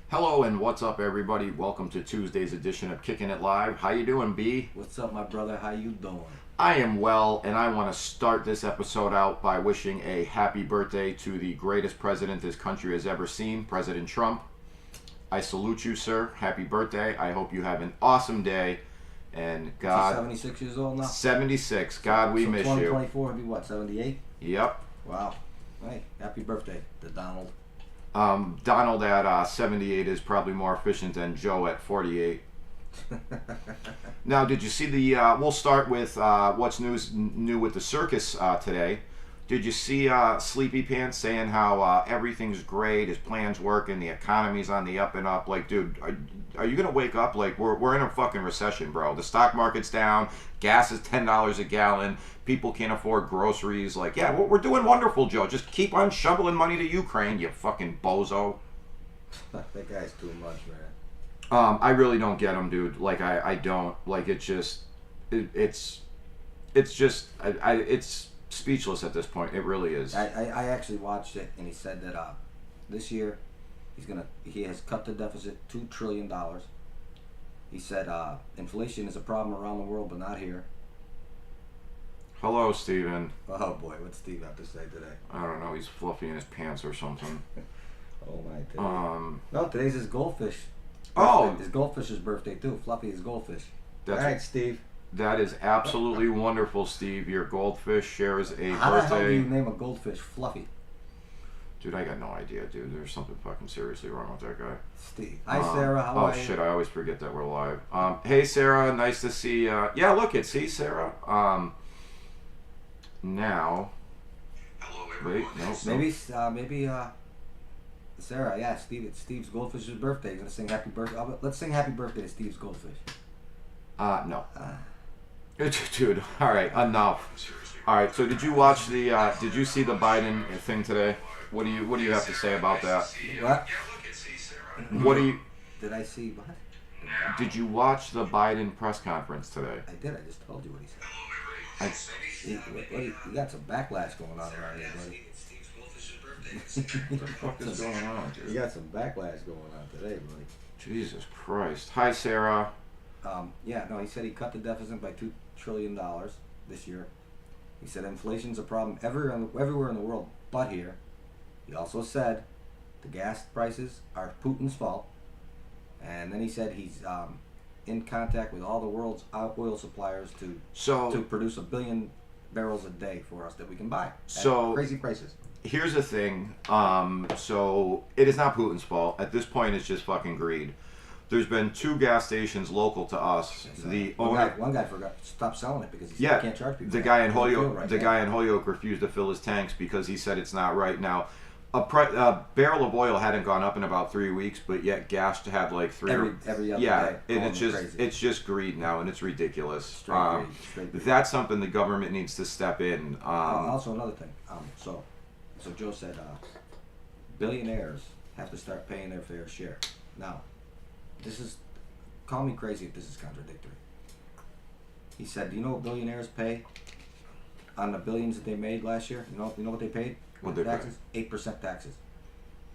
Hello and what's up, everybody? Welcome to Tuesday's edition of Kicking It Live. How you doing, B? What's up, my brother? How you doing? I am well, and I want to start this episode out by wishing a happy birthday to the greatest president this country has ever seen, President Trump. I salute you, sir. Happy birthday. I hope you have an awesome day. And God, Is he 76 years old now? 76. God, we miss you. 2024 would be what, 78? Yep. Wow. Hey, happy birthday to Donald. Donald at 78 is probably more efficient than Joe at 48. Now, did you see the? We'll start with what's new with the circus today. Did you see Sleepy Pants saying how everything's great, his plan's working, the economy's on the up and up? Like, dude, are you gonna wake up? Like, we're in a fucking recession, bro. The stock market's down. Gas is $10 a gallon. People can't afford groceries. Like, yeah, we're doing wonderful, Joe. Just keep on shoveling money to Ukraine, you fucking bozo. That guy's too much, man. I really don't get him, dude. Like, I don't. Like, it's speechless at this point. It really is. I actually watched it, and he said that this year he has cut the deficit $2 trillion. He said inflation is a problem around the world, but not here. Hello, Steven. Oh boy, what's Steve have to say today? I don't know. He's fluffy in his pants or something. Oh my. No, today's his goldfish. Oh, his goldfish's birthday too. Fluffy is goldfish. That's all right, Steve. That is absolutely wonderful, Steve. Your goldfish shares a How the hell do birthday. you name a goldfish Fluffy? Dude, I got no idea, dude. There's something fucking seriously wrong with that guy. Steve. Hi, Sarah. How are you? Oh shit! I always forget that we're live. Hey, Sarah. Nice to see. Yeah, look it. See, Sarah. Now. Hello, everyone. Wait, no. Maybe Sarah. Yeah, Steve. It's Steve's goldfish's birthday. He's gonna sing happy birthday. Let's sing happy birthday to Steve's goldfish. No. Dude, all right, enough. All right, so did you watch the? Did you see the Biden thing today? What do you have to say about that? What? What do you? Did I see what? Did you watch the Biden press conference today? I did. I just told you what he said. You got some backlash going on around here, buddy. What the fuck is going on, dude? You got some backlash going on today, buddy. Jesus Christ! Hi, Sarah. Yeah, no, he said he cut the deficit by $2 trillion this year. He said inflation's a problem everywhere in the world but here. He also said the gas prices are Putin's fault. And then he said he's in contact with all the world's oil suppliers to produce 1 billion barrels a day for us that we can buy at crazy prices. Here's the thing. So it is not Putin's fault. At this point, it's just fucking greed. There's been 2 gas stations local to us. One guy forgot to stop selling it because he said he can't charge people. The guy in Holyoke refused to fill his tanks because he said it's not right. Now, a barrel of oil hadn't gone up in about 3 weeks, but yet gas had like every other day. And it's just greed now, and it's ridiculous. Straight greed. That's something the government needs to step in. Also another thing. So Joe said billionaires have to start paying their fair share. Now, call me crazy if this is contradictory. He said, do you know what billionaires pay on the billions that they made last year? You know what they paid? What they taxes? 8% taxes.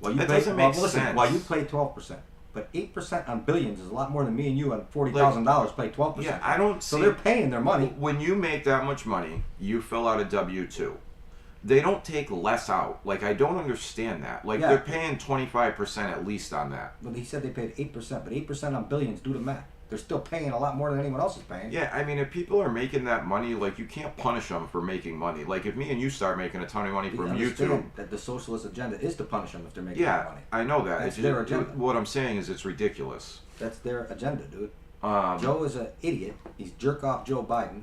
That doesn't make sense. Well, you pay 12%. But 8% on billions is a lot more than me and you on $40,000 pay 12%. Yeah, I don't So they're paying their money. When you make that much money, you fill out a W-2. They don't take less out. Like, I don't understand that. Like, they're paying 25% at least on that. But he said they paid 8%, but 8% on billions, do the math. They're still paying a lot more than anyone else is paying. Yeah, I mean, if people are making that money, like, you can't punish them for making money. Like, if me and you start making a ton of money from YouTube... that the socialist agenda is to punish them if they're making money. Yeah, I know that. That's their agenda. What I'm saying is it's ridiculous. That's their agenda, dude. Joe is an idiot. He's jerk off Joe Biden.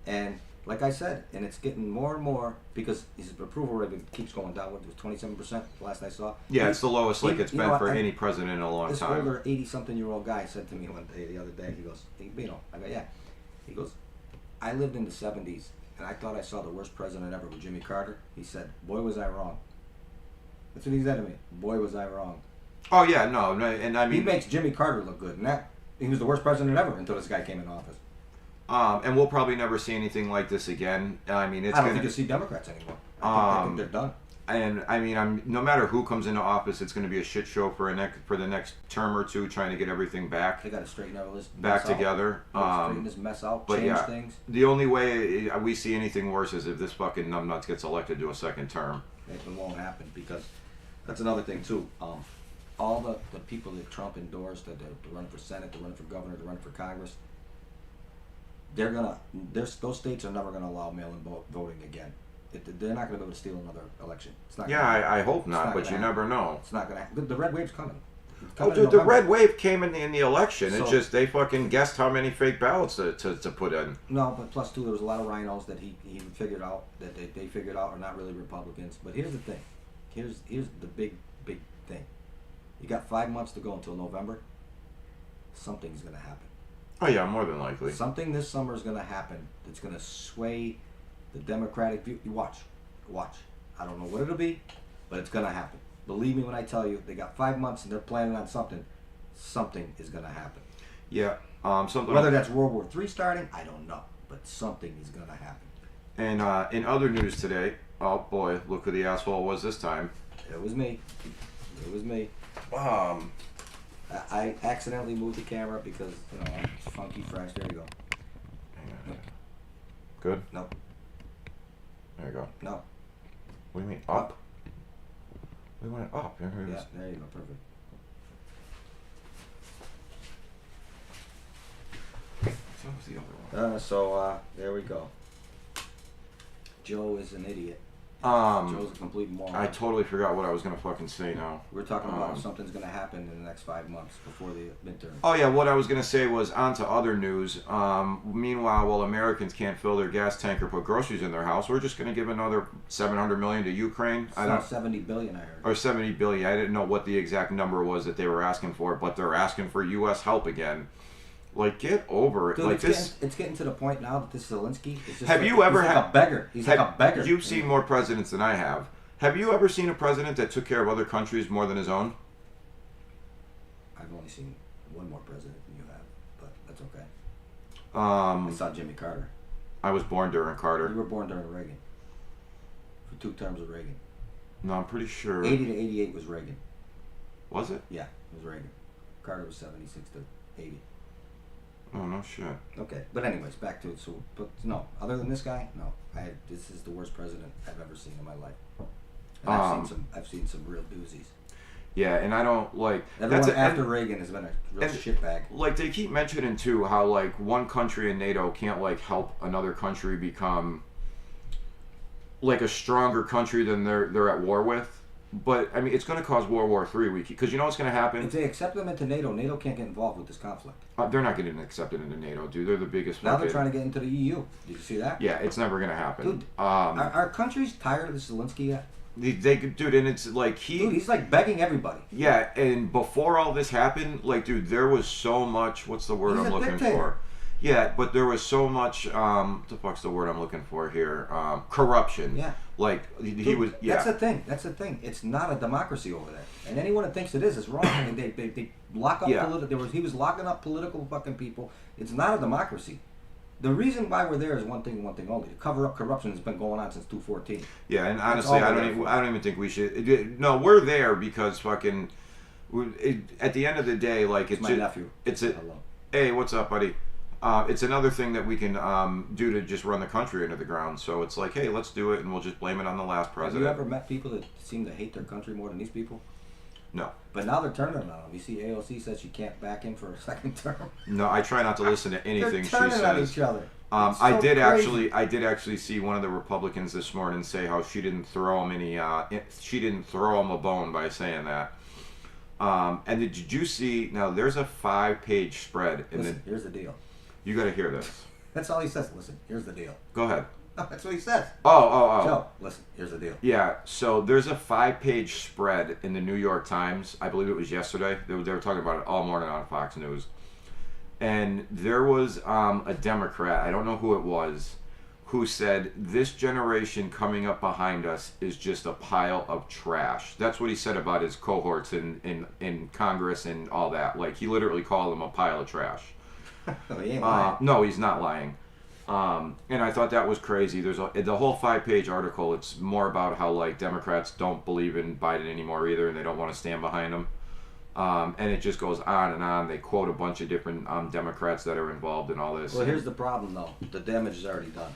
And... like I said, and it's getting more and more because his approval rating keeps going down. It was 27% last I saw. Yeah, it's the lowest it's been for any president in a long time. This older 80-something-year-old guy said to me the other day, he goes, hey, Bino. I go, yeah. He goes, I lived in the 70s, and I thought I saw the worst president ever with Jimmy Carter. He said, boy, was I wrong. That's what he said to me. Boy, was I wrong. Oh, yeah, no, and I mean... He makes Jimmy Carter look good, and he was the worst president ever until this guy came in office. And we'll probably never see anything like this again. I mean, I don't think you'll see Democrats anymore. I think they're done. And I mean, no matter who comes into office, it's going to be a shit show for the next term or two, trying to get everything back. They got to straighten our list back together. Straighten this mess out. Change things. The only way we see anything worse is if this fucking numbnuts gets elected to a second term. It won't happen because that's another thing too. All the people that Trump endorsed, that to run for Senate, to run for governor, to run for Congress, those states are never gonna allow mail-in voting again. They're not gonna be able to steal another election. It's not. I hope not, but you never know. It's not gonna happen. The red wave's coming. Oh, dude, the red wave came in the election. It's just they fucking guessed how many fake ballots to put in. No, but plus too, there was a lot of rhinos that he figured out that they figured out are not really Republicans. But here's the thing. Here's the big thing. You got 5 months to go until November. Something's gonna happen. Oh yeah, more than likely. Something this summer is gonna happen that's gonna sway the Democratic view. You watch. I don't know what it'll be, but it's gonna happen. Believe me when I tell you, they got 5 months and they're planning on something. Something is gonna happen. Yeah. Something. Whether that's World War III starting, I don't know, but something is gonna happen. And in other news today, oh boy, look who the asshole was this time. It was me. I accidentally moved the camera because I'm funky fresh. There you go. Hang on. Good. No. There you go. No. What do you mean up? We went up. Here it is. Yeah, there you go. Perfect. So was the other one. There we go. Joe is an idiot. Um, Joe's a complete moron. I totally forgot what I was gonna fucking say now. We're talking about something's gonna happen in the next 5 months before the midterm. Oh yeah, what I was gonna say was on to other news. Meanwhile, while Americans can't fill their gas tank or put groceries in their house, we're just gonna give another $700 million to Ukraine. I don't 70 billion, I heard. Or 70 billion. I didn't know what the exact number was that they were asking for, but they're asking for U.S. help again. Like, get over it. Dude, like it's getting to the point now that this Zelensky is just have you ever he's had like a beggar? He's like a beggar. You've seen more presidents than I have. Have you ever seen a president that took care of other countries more than his own? I've only seen one more president than you have, but that's okay. I saw Jimmy Carter. I was born during Carter. You were born during Reagan. For 2 terms of Reagan. No, I'm pretty sure. 80 to 88 was Reagan. Was it? Yeah, it was Reagan. Carter was 76 to 80. Oh, no shit. Okay, but anyways, back to it. So, but no, other than this guy, no. This is the worst president I've ever seen in my life. And I've seen some real doozies. Yeah, and I don't like. Everyone after Reagan has been a real shitbag. Like they keep mentioning too, how like one country in NATO can't like help another country become like a stronger country than they're at war with. But I mean, it's going to cause World War III. Because you know what's going to happen? If they accept them into NATO, NATO can't get involved with this conflict. They're not getting accepted into NATO, dude. They're the biggest. Now they're trying to get into the EU. Did you see that? Yeah, it's never going to happen. Dude, are countries tired of this Zelensky yet? Dude, and it's like he's like begging everybody. Yeah, and before all this happened, like, dude, there was so much. What's the word I'm looking dictator. for? Yeah, but there was so much. What the fuck's the word I'm looking for here? Corruption. Yeah. Like he was. Yeah. That's the thing. It's not a democracy over there, and anyone that thinks it is wrong. I mean, they lock up he was locking up political fucking people. It's not a democracy. The reason why we're there is one thing only: to cover up corruption that's been going on since 2014. Yeah, and honestly, I don't even think we should. No, we're there because fucking. At the end of the day, like it's my nephew. Hello. Hey, what's up, buddy? It's another thing that we can do to just run the country into the ground. So it's like, hey, let's do it, and we'll just blame it on the last president. Have you ever met people that seem to hate their country more than these people? No. But now they're turning on them. You see, AOC says she can't back in for a second term. No, I try not to listen to anything she says. They're turning on each other. I did actually see one of the Republicans this morning say how she didn't throw him a bone by saying that. And did you see? Now there's a 5-page spread. Here's the deal. You got to hear this. That's all he says. Listen, here's the deal. Go ahead. No, that's what he says. Oh. Joe, listen, here's the deal. Yeah, so there's a 5-page spread in the New York Times. I believe it was yesterday. They were talking about it all morning on Fox News. And there was a Democrat, I don't know who it was, who said, this generation coming up behind us is just a pile of trash. That's what he said about his cohorts in Congress and all that. Like, he literally called them a pile of trash. He ain't lying. No, he's not lying. And I thought that was crazy. There's the whole 5-page article. It's more about how like Democrats don't believe in Biden anymore either, and they don't want to stand behind him. And it just goes on and on. They quote a bunch of different Democrats that are involved in all this. Well, here's the problem, though. The damage is already done.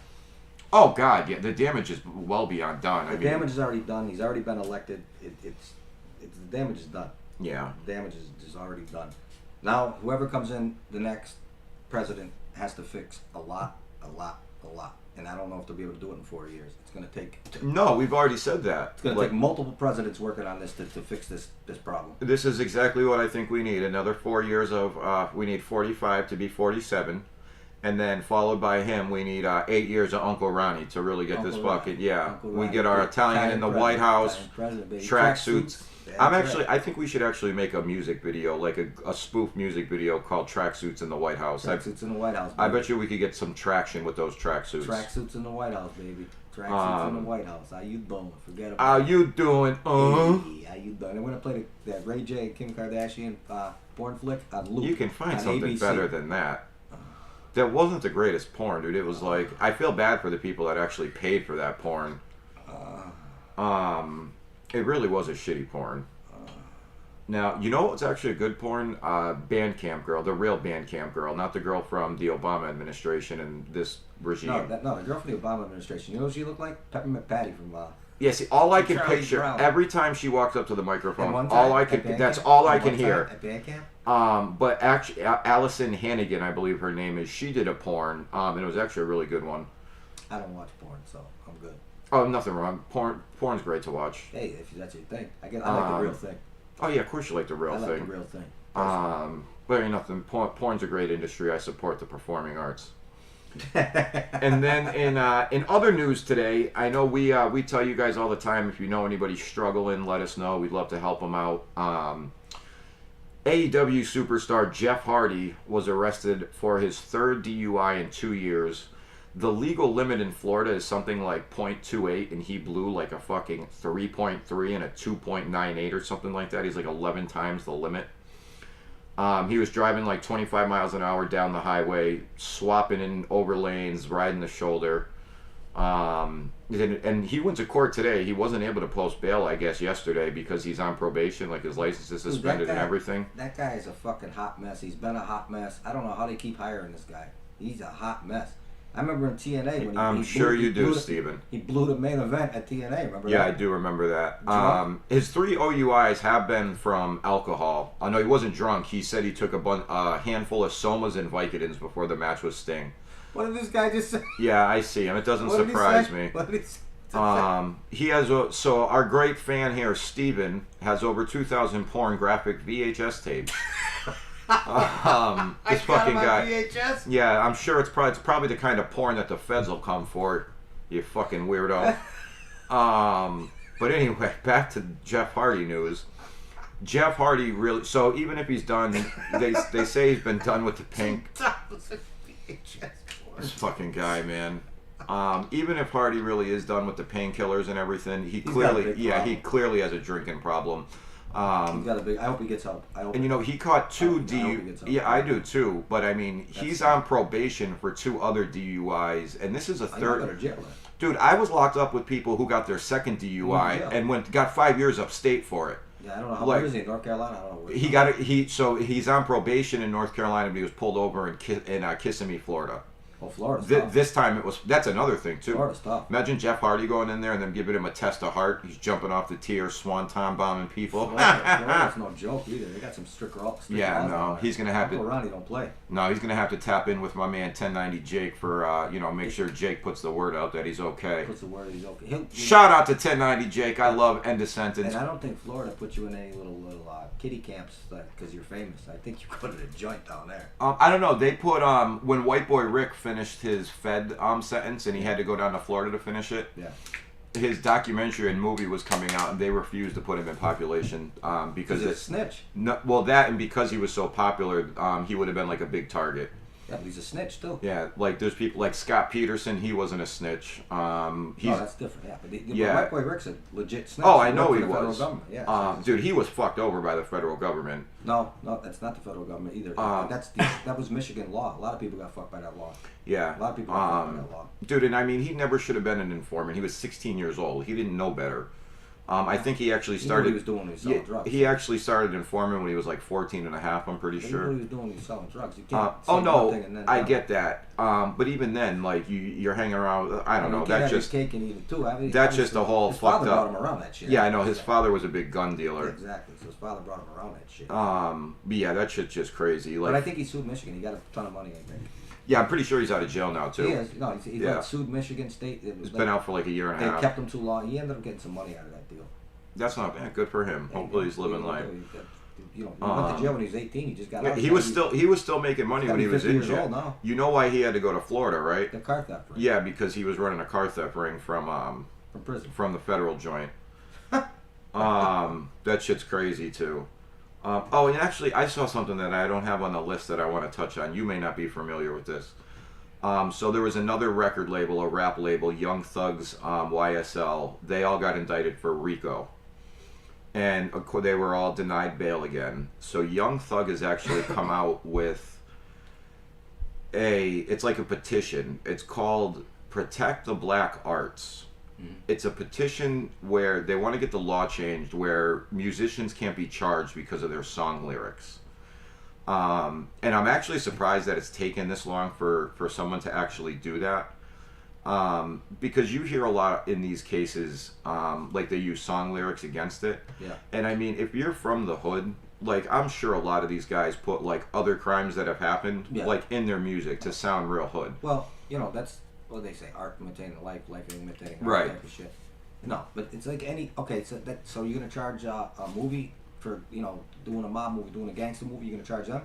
Oh, God, yeah. The damage is well beyond done. The damage is already done. He's already been elected. It's the damage is done. Yeah. The damage is already done. Now, whoever comes in, the next president has to fix a lot. And I don't know if they'll be able to do it in 4 years. It's going to take... No, we've already said that. It's going to take multiple presidents working on this to fix this problem. This is exactly what I think we need. Another 4 years of... we need 45 to be 47. And then followed by him, we need 8 years of Uncle Ronnie to really get Uncle this Ronnie. bucket. Yeah, Uncle we Ronnie. get our Italian in the White House, track suits. I think we should actually make a music video, like a spoof music video called Tracksuits in the White House. Tracksuits in the White House, baby. I bet you we could get some traction with those tracksuits. Tracksuits in the White House, baby. Tracksuits in the White House. How you doing? Forget about How you doing? Hey, how you doing? I'm going to play that Ray J and Kim Kardashian porn flick on loop. You can find something ABC. better than that. That wasn't the greatest porn, dude. It was like, I feel bad for the people that actually paid for that porn. It really was a shitty porn. Now, you know what's actually a good porn? Bandcamp Girl, the real Bandcamp Girl, not the girl from the Obama administration and this regime. No, the girl from the Obama administration. You know what she looked like? Peppermint Patty from... Yeah, see, all I can Charlie picture, Brown. Every time she walks up to the microphone, At all I one can, time, that's all I can At hear. Bandcamp? But actually, Allison Hannigan, I believe her name is, she did a porn, and it was actually a really good one. I don't watch porn, so I'm good. Oh, nothing wrong. Porn's great to watch. Hey, if that's your thing. I like the real thing. Oh yeah, of course you like the real I thing. like the real thing. But ain't nothing. Porn's a great industry. I support the performing arts. And then in other news today, I know we tell you guys all the time, if you know anybody struggling, let us know. We'd love to help them out. AEW superstar Jeff Hardy was arrested for his 3rd DUI in 2 years. The legal limit in Florida is something like .28, and he blew like a fucking 3.3 and a 2.98 or something like that. He's like 11 times the limit. He was driving like 25 miles an hour down the highway, swapping in over lanes, riding the shoulder. And he went to court today. He wasn't able to post bail, I guess, yesterday because he's on probation, like his license is suspended and everything. That guy is a fucking hot mess. He's been a hot mess. I don't know how they keep hiring this guy. He's a hot mess. I remember in TNA when I'm sure you do, Steven. He blew the main event at TNA, remember that? Yeah, I do remember that. His 3 OUIs have been from alcohol. I know he wasn't drunk. He said he took a handful of Somas and Vicodins before the match with Sting. What did this guy just say? Yeah, I see him. It doesn't surprise me. What did he say? He has so our great fan here, Steven, has over 2,000 pornographic VHS tapes. This fucking guy. VHS? Yeah, I'm sure it's probably the kind of porn that the feds will come for. You fucking weirdo. But anyway, back to Jeff Hardy news. Jeff Hardy really. So even if he's done, they say he's been done with the pink. This fucking guy, man. Even if Hardy really is done with the painkillers and everything, he clearly has a drinking problem. He's got a big. I hope he gets help. And you know, he caught 2 DUIs. Yeah, I do too. But I mean, he's on probation for 2 other DUIs, and this is a 3rd. Dude, I was locked up with people who got their 2nd DUI and got 5 years upstate for it. Yeah, I don't know how. Where is he? North Carolina? I don't know. He got it. So he's on probation in North Carolina, but he was pulled over in Kissimmee, Florida. Oh, Florida's tough. This time that's another thing too. Florida's tough. Imagine Jeff Hardy going in there and then giving him a test of heart. He's jumping off the tier, swanton bombing people. Florida's no joke either. They got some strict laws. Yeah, no, he's gonna have Uncle Ronnie don't play. No, he's gonna have to tap in with my man 1090 Jake for make sure Jake puts the word out that he's okay. Puts the word he's okay. Shout out to 1090 Jake. I love end of sentence. And I don't think Florida puts you in any little kiddie camps because you're famous. I think you go to the joint down there. I don't know. They put when White Boy Rick finished his Fed sentence and he had to go down to Florida to finish it. Yeah. His documentary and movie was coming out, and they refused to put him in population because it's a snitch. No, well, that and because he was so popular, he would have been like a big target. Yeah, but he's a snitch too. Yeah, like there's people like Scott Peterson. He wasn't a snitch. He's That's different. Yeah, but White Boy Rick's a legit snitch. Oh, I know he for the federal was. government. Yeah, dude, he was fucked over by the federal government. No, that's not the federal government either. That was Michigan law. A lot of people got fucked by that law. Yeah. A lot of people got fucked by that law. Dude, and I mean, he never should have been an informant. He was 16 years old. He didn't know better. I think he actually started. He knew what he was doing when he was selling drugs. He actually started informant when he was like 14 and a half, I'm pretty sure. He knew what he was doing when he was selling drugs. You can't oh no, I get that. But even then, like you're hanging around. I don't know. That's just cake and eat it too. That's just a whole his fucked father up. brought him around that shit. Yeah, I know. His father was a big gun dealer. Yeah, exactly. So his father brought him around that shit. But yeah, that shit's just crazy. Like, but I think he sued Michigan. He got a ton of money, I think. Yeah, I'm pretty sure he's out of jail now too. He is. No, he sued Michigan State. He's been out for like a year and a half. They kept him too long. He ended up getting some money out of that deal. That's not bad. Good for him. Hopefully he's living life. He went to jail when he was 18. He just got out. He was still making money when he was in jail. Now. You know why he had to go to Florida, right? The car theft ring. Yeah, because he was running a car theft ring from prison, from the federal joint. That shit's crazy too. Oh, and actually, I saw something that I don't have on the list that I want to touch on. You may not be familiar with this. So there was another record label, a rap label, Young Thug's YSL. They all got indicted for RICO. And of course, they were all denied bail again. So Young Thug has actually come out with it's like a petition. It's called Protect the Black Arts. It's a petition where they want to get the law changed where musicians can't be charged because of their song lyrics. And I'm actually surprised that it's taken this long for someone to actually do that. Because you hear a lot in these cases, like they use song lyrics against it. Yeah. And I mean, if you're from the hood, like I'm sure a lot of these guys put like other crimes that have happened, like in their music to sound real hood. Well, that's what they say: art imitating life, life imitating art, right? Type of shit. No, but it's like any. Okay, so you're gonna charge a movie for doing a mob movie, doing a gangster movie. You're gonna charge them?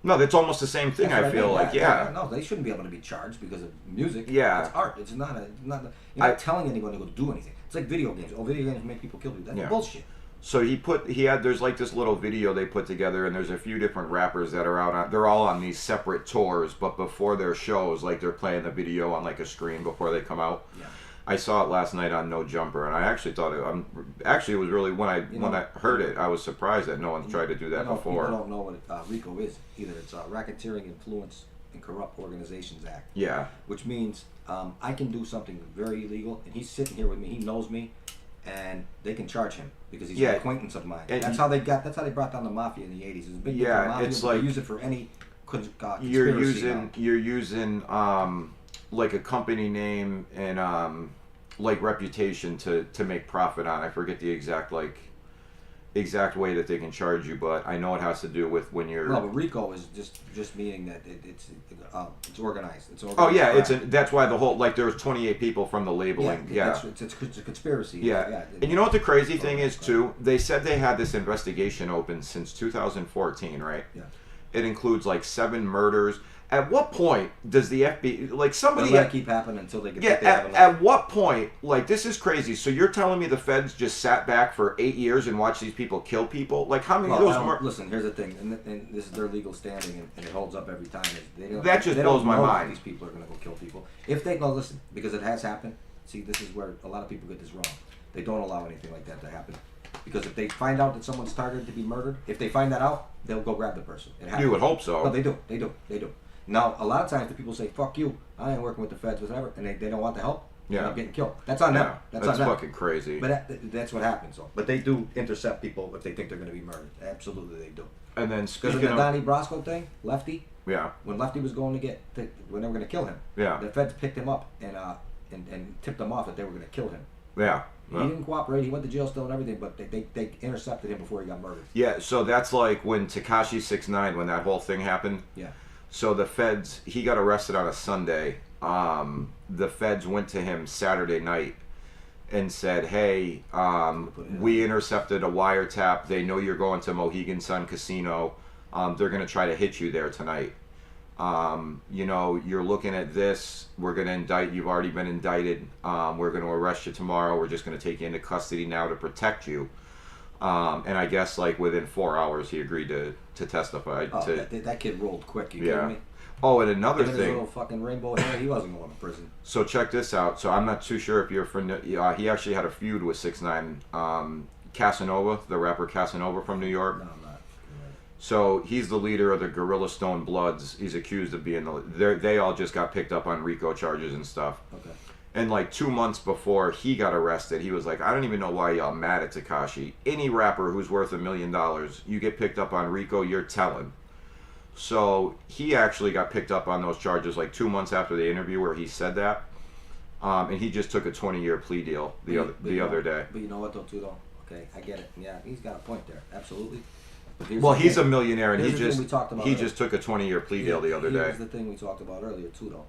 No, that's almost the same thing. I feel like, yeah. No, they shouldn't be able to be charged because of music. Yeah. It's art. It's not you're not telling anyone to go do anything. It's like video games. Oh, video games make people kill people. That's bullshit. So there's like this little video they put together, and there's a few different rappers that are out on, they're all on these separate tours, but before their shows, like they're playing the video on like a screen before they come out. Yeah. I saw it last night on No Jumper, and I actually thought it was really, when I heard it, I was surprised that no one's tried to do that before. People don't know what RICO is either. It's Racketeering, Influence, and Corrupt Organizations Act. Yeah. Which means I can do something very illegal, and he's sitting here with me. He knows me, and they can charge him because he's an acquaintance of mine. That's how they brought down the mafia in the '80s. It was a big mafia, it's like they use it for any conspiracy. You're using like a company name and like reputation to make profit on. I forget the exact way that they can charge you, but I know it has to do with when you're. No, but RICO is just meaning that it's organized. It's organized. Oh yeah, that's why the whole there was 28 people from the labeling. Yeah. It's a conspiracy. Yeah. And you know what the crazy thing is too? They said they had this investigation open since 2014, right? Yeah. It includes like 7 murders. At what point does the FBI somebody? They'll let it keep happening until they get. At what point? This is crazy. So you're telling me the feds just sat back for 8 years and watched these people kill people? Like how many of those? Listen, here's the thing, and this is their legal standing, and it holds up every time. That just blows my mind. These people are going to go kill people if they listen, because it has happened. See, this is where a lot of people get this wrong. They don't allow anything like that to happen. Because if they find out that someone's targeted to be murdered, if they find that out, they'll go grab the person. It happens. You would hope so. No, they do. Now, a lot of times the people say, fuck you, I ain't working with the feds, whatever, and they don't want the help, and they're getting killed. That's on them. That's on them. Fucking crazy. But that's what happens. So. But they do intercept people if they think they're going to be murdered. Absolutely, they do. And then because of the Donnie Brasco thing, Lefty, yeah, when Lefty was going to when they were going to kill him, yeah, the feds picked him up and tipped him off that they were going to kill him. Yeah. He didn't cooperate. He went to jail still and everything, but they intercepted him before he got murdered. Yeah, so that's like when Tekashi 6ix9ine, when that whole thing happened. Yeah. So the feds, he got arrested on a Sunday. The feds went to him Saturday night and said, hey, we intercepted a wiretap. They know you're going to Mohegan Sun Casino. They're going to try to hit you there tonight. You're looking at this. We're going to indict. You've already been indicted. We're going to arrest you tomorrow. We're just going to take you into custody now to protect you. And I guess like within 4 hours he agreed to testify. Oh, that kid rolled quick. You Yeah. kidding me? Oh, and another His thing. little fucking rainbow hair, he wasn't going to prison. So check this out. So I'm not too sure if you're he actually had a feud with 6ix9ine, Casanova, the rapper Casanova from New York. No, I'm not. So he's the leader of the Gorilla Stone Bloods. He's accused of being they all just got picked up on RICO charges and stuff. Okay. And like 2 months before he got arrested, he was like, I don't even know why y'all mad at Tekashi. Any rapper who's worth $1 million, you get picked up on RICO, you're telling. So he actually got picked up on those charges like 2 months after the interview where he said that. And he just took a 20-year plea deal the other day. But you know what though, too, though? Okay, I get it. Yeah, he's got a point there. Absolutely. But He's a millionaire, and he just just took a 20-year plea deal the other day. Here's the thing we talked about earlier, too, though.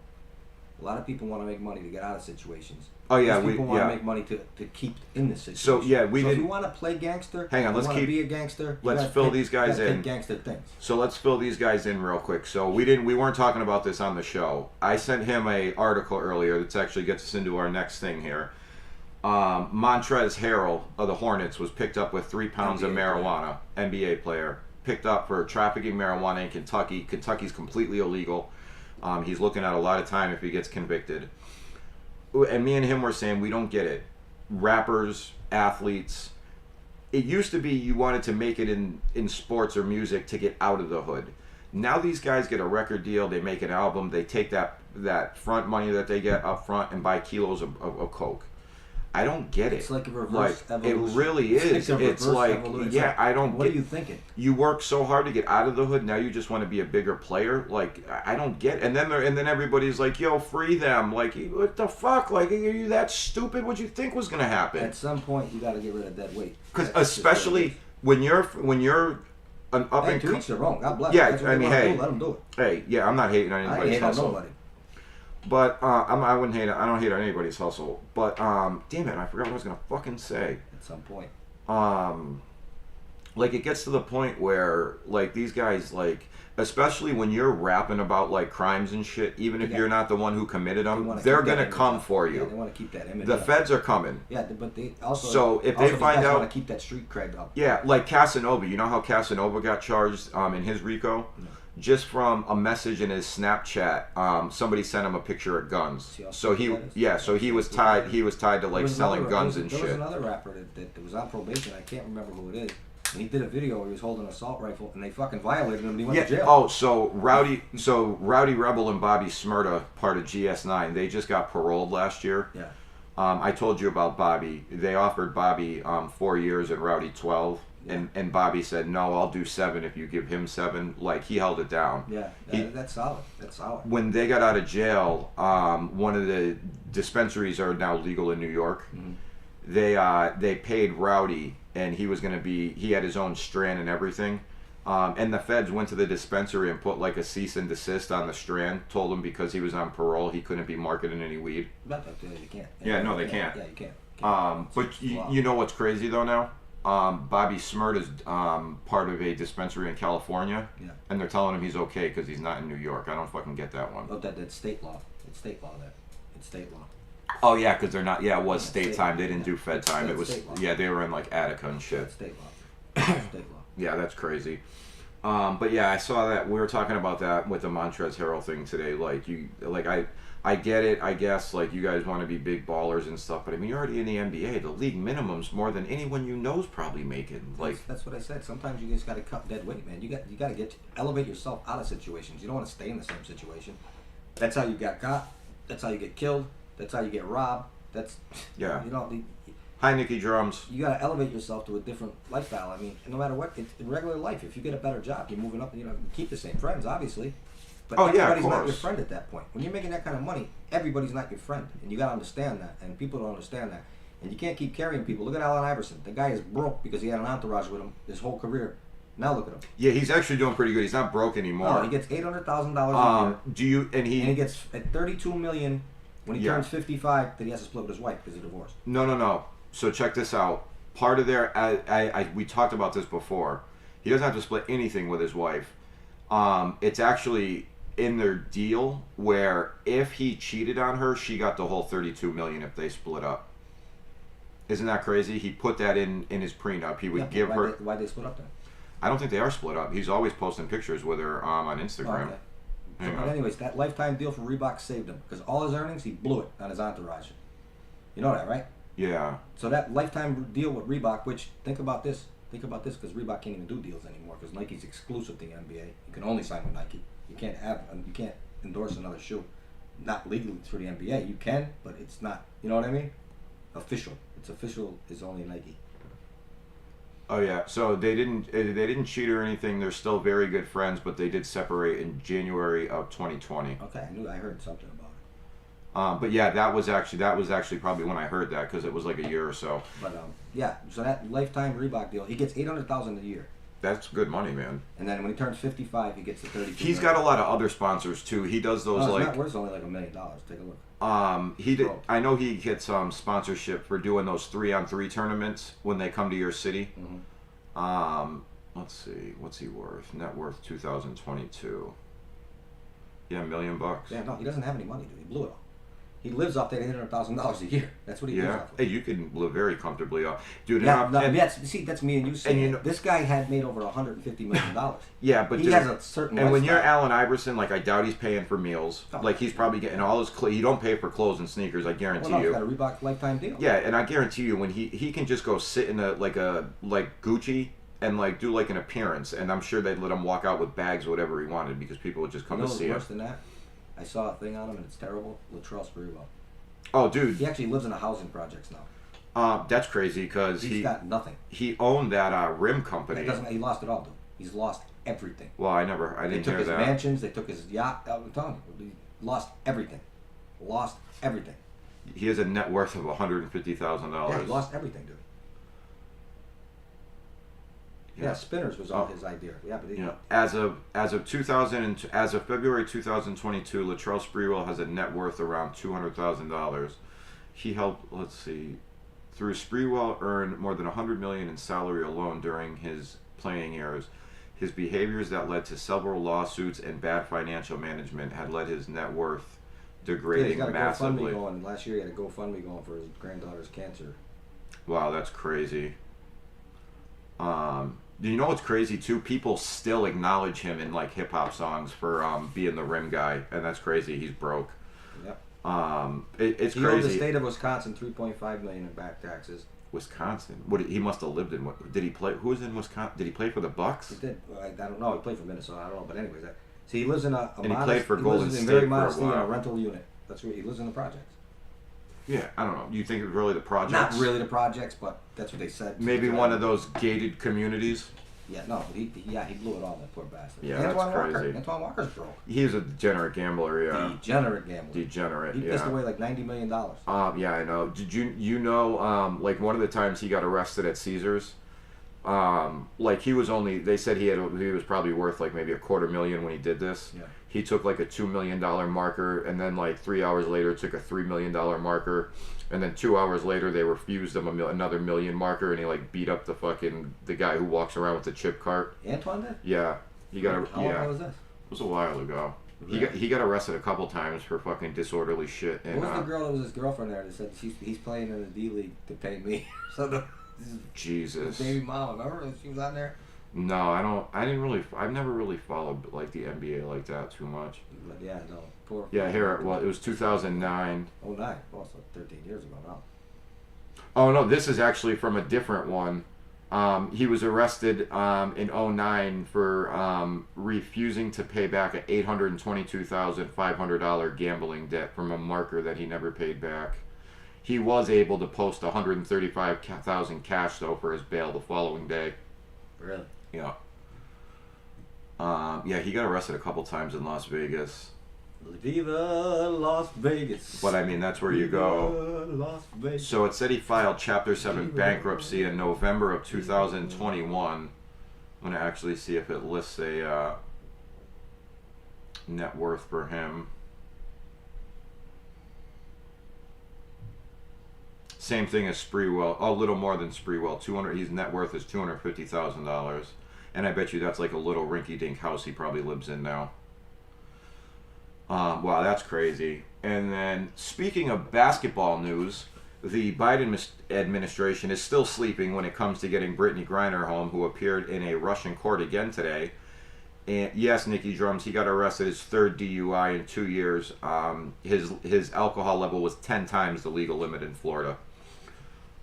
A lot of people want to make money to get out of situations. Oh yeah, people want to make money to keep in this situation. So yeah, if you want to play gangster, hang on, be a gangster. Let's fill these guys in. Gangster things. So let's fill these guys in real quick. So we weren't talking about this on the show. I sent him a article earlier that actually gets us into our next thing here. Montrezl Harrell of the Hornets was picked up with 3 pounds of marijuana. NBA player picked up for trafficking marijuana in Kentucky. Kentucky's completely illegal. He's looking at a lot of time if he gets convicted. And me and him were saying we don't get it. Rappers, athletes. It used to be you wanted to make it in sports or music to get out of the hood. Now these guys get a record deal, they make an album, they take that front money that they get up front and buy kilos of coke. I don't get it. It's like a reverse evolution. It really is. It's like, evolution. yeah, I don't What are you thinking? You work so hard to get out of the hood. Now you just want to be a bigger player. Like, I don't get it. And then everybody's like, yo, free them. Like, what the fuck? Like, are you that stupid? What'd you think was going to happen? At some point, you got to get rid of dead weight. Because especially when you're an up and to each their own. God bless. Yeah, I mean, hey, let them do it. Hey, yeah, I'm not hating on anybody's I hate hustle. on nobody. But I wouldn't hate. I don't hate on anybody's hustle. But damn it, I forgot what I was gonna fucking say. At some point. Like it gets to the point where like these guys like, especially when you're rapping about like crimes and shit, even if you're not the one who committed them, they're gonna come for you. Yeah, they want to keep that image. The feds are coming. Yeah, but they also. So if they find out, want to keep that street cred up. Yeah, like Casanova. You know how Casanova got charged in his RICO? No. Just from a message in his Snapchat, somebody sent him a picture of guns. So he was tied. He was tied to like selling guns and shit. There was another rapper that was on probation. I can't remember who it is. And he did a video where he was holding an assault rifle, and they fucking violated him. And he went to jail. Oh, so Rowdy Rebel and Bobby Smyrna, part of GS9, they just got paroled last year. Yeah. I told you about Bobby. They offered Bobby 4 years and Rowdy 12. Yeah. And Bobby said, no, I'll do 7 if you give him 7. Like, he held it down. Yeah, that's solid. That's solid. When they got out of jail, one of the dispensaries are now legal in New York. Mm-hmm. They paid Rowdy, and he had his own strand and everything. And the feds went to the dispensary and put like a cease and desist on the strand, told him because he was on parole, he couldn't be marketing any weed. But you can't. Yeah, no, they can't. Yeah, you can't. But you know what's crazy though now? Bobby Smyrna's part of a dispensary in California, and they're telling him he's okay because he's not in New York. I don't fucking get that one. Oh, that's state law. It's state law there. It's state law. Oh yeah, because they're not. Yeah, it was state time. They didn't do Fed time. It was they were in like Attica and shit. That's state law. State law. Yeah, that's crazy. But yeah, I saw that. We were talking about that with the Montrezl Harrell thing today. I get it, I guess, like, you guys want to be big ballers and stuff, but I mean, you're already in the NBA. The league minimum's more than anyone you know's probably making. Like, that's what I said. Sometimes you just got to cut dead weight, man. You got to elevate yourself out of situations. You don't want to stay in the same situation. That's how you got caught. That's how you get killed. That's how you get robbed. Yeah. You know, hi, Nicky Drums. You got to elevate yourself to a different lifestyle. I mean, no matter what, it's in regular life. If you get a better job, you're moving up, you keep the same friends, obviously. But everybody's not your friend at that point. When you're making that kind of money, everybody's not your friend. And you got to understand that. And people don't understand that. And you can't keep carrying people. Look at Allen Iverson. The guy is broke because he had an entourage with him his whole career. Now look at him. Yeah, he's actually doing pretty good. He's not broke anymore. No, he gets $800,000 a year. And he gets at $32 million when he turns 55 that he has to split with his wife because of divorce. No. So check this out. Part of their, we talked about this before. He doesn't have to split anything with his wife. It's actually in their deal where if he cheated on her, she got the whole $32 million if they split up. Isn't that crazy? He put that in his prenup. He would give her. Why'd they split up then? I don't think they are split up. He's always posting pictures with her on Instagram. Okay. So, but anyways, that lifetime deal for Reebok saved him because all his earnings he blew it on his entourage. You know that, right? Yeah. So that lifetime deal with Reebok, which think about this because Reebok can't even do deals anymore because Nike's exclusive to the NBA. You can only sign with Nike. You can't endorse another shoe, not legally through the NBA. You can, but it's not. You know what I mean? Official. It's official. Is only Nike. Oh yeah. So they didn't cheat or anything. They're still very good friends, but they did separate in January of 2020. Okay, I heard something about it. But yeah, that was actually probably when I heard that because it was like a year or so. But yeah, so that lifetime Reebok deal, he gets $800,000 a year. That's good money, man. And then when he turns 55, he gets the 32. He's got a lot of other sponsors too. He does those his like. net worth's only like $1 million. Take a look. He did. I know he gets sponsorship for doing those 3-on-3 tournaments when they come to your city. Mm-hmm. Let's see, what's he worth? Net worth 2022. Yeah, $1 million. Yeah, no, he doesn't have any money, dude. He blew it all. He lives off that $800,000 a year. That's what he lives off of. Hey, you can live very comfortably off, dude. Yeah, that's me and you saying. And you know, this guy had made over $150 million. Yeah, but he has a certain. And when lifestyle. you're Allen Iverson, like I doubt he's paying for meals. Oh. Like he's probably getting all his clothes. You don't pay for clothes and sneakers. I guarantee Well, no, you. he's got a Reebok lifetime deal. Yeah, and I guarantee you when he can just go sit in a Gucci and like do like an appearance, and I'm sure they'd let him walk out with bags, whatever he wanted, because people would just come to see him. Worse than that, I saw a thing on him and it's terrible. Latrell Sprewell. Oh, dude. He actually lives in a housing projects now. That's crazy because he's got nothing. He owned that rim company. He lost it all, dude. He's lost everything. Well, I didn't hear that. They took his mansions. They took his yacht. I'm telling you, he lost everything. Lost everything. He has a net worth of $150,000. Yeah, he lost everything, dude. Yeah, spinners was all his idea. Yeah, but as of February 2022, Latrell Sprewell has a net worth around $200,000. He helped. Let's see, through Sprewell earned more than $100 million in salary alone during his playing years. His behaviors that led to several lawsuits and bad financial management had led his net worth degrading massively. He's got a GoFundMe going. Last year, he had a GoFundMe going for his granddaughter's cancer. Wow, that's crazy. You know what's crazy too? People still acknowledge him in like hip hop songs for being the rim guy, and that's crazy. He's broke. Yep. It's he crazy. owed the state of Wisconsin $3.5 million in back taxes. Wisconsin. He must have lived in. Did he play? Who was in Wisconsin? Did he play for the Bucks? He did. I don't know. He played for Minnesota. I don't know. But anyways, see, he lives in a and modest, he played for Golden State very for a modestly while. in a rental unit. That's where he lives in the projects. Yeah, I don't know. You think it was really the projects? Not really the projects, but that's what they said. Maybe one of those gated communities. Yeah, no, but he blew it all, that poor bastard. Yeah, that's crazy. Antoine Walker's broke. He was a degenerate gambler, yeah. Degenerate gambler. Degenerate, He pissed away like $90 million. Yeah, I know. Did you know, like one of the times he got arrested at Caesars, like they said he was probably worth like maybe $250,000 when he did this. Yeah. He took like a $2 million marker, and then like 3 hours later took a $3 million marker, and then 2 hours later they refused him another $1 million marker, and he like beat up the guy who walks around with the chip cart. Antoine did? Yeah, he got. How long was this? It was a while ago. Really? He got arrested a couple times for fucking disorderly shit. And, what was the girl that was his girlfriend there that said he's playing in the D League to pay me? Jesus. Baby mama, remember she was on there? No, I've never really followed like the NBA like that too much. But yeah, no. Poor. Yeah, here. Well, it was 2009. 09. Oh, so 13 years ago now. Oh no, this is actually from a different one. He was arrested in 09 for refusing to pay back an $822,500 gambling debt from a marker that he never paid back. He was able to post $135,000 cash though for his bail the following day. Really? Yeah. Yeah, he got arrested a couple times in Las Vegas. Viva Las Vegas. But I mean, that's where you go. Viva Las Vegas. So it said he filed Chapter 7 bankruptcy in November of 2021. I'm going to actually see if it lists a net worth for him. Same thing as Sprewell. A little more than Sprewell. His net worth is $250,000. And I bet you that's like a little rinky-dink house he probably lives in now. Wow, that's crazy. And then, speaking of basketball news, the Biden administration is still sleeping when it comes to getting Brittany Griner home, who appeared in a Russian court again today. And yes, Nicky Drums, he got arrested, his third DUI in 2 years. His alcohol level was 10 times the legal limit in Florida.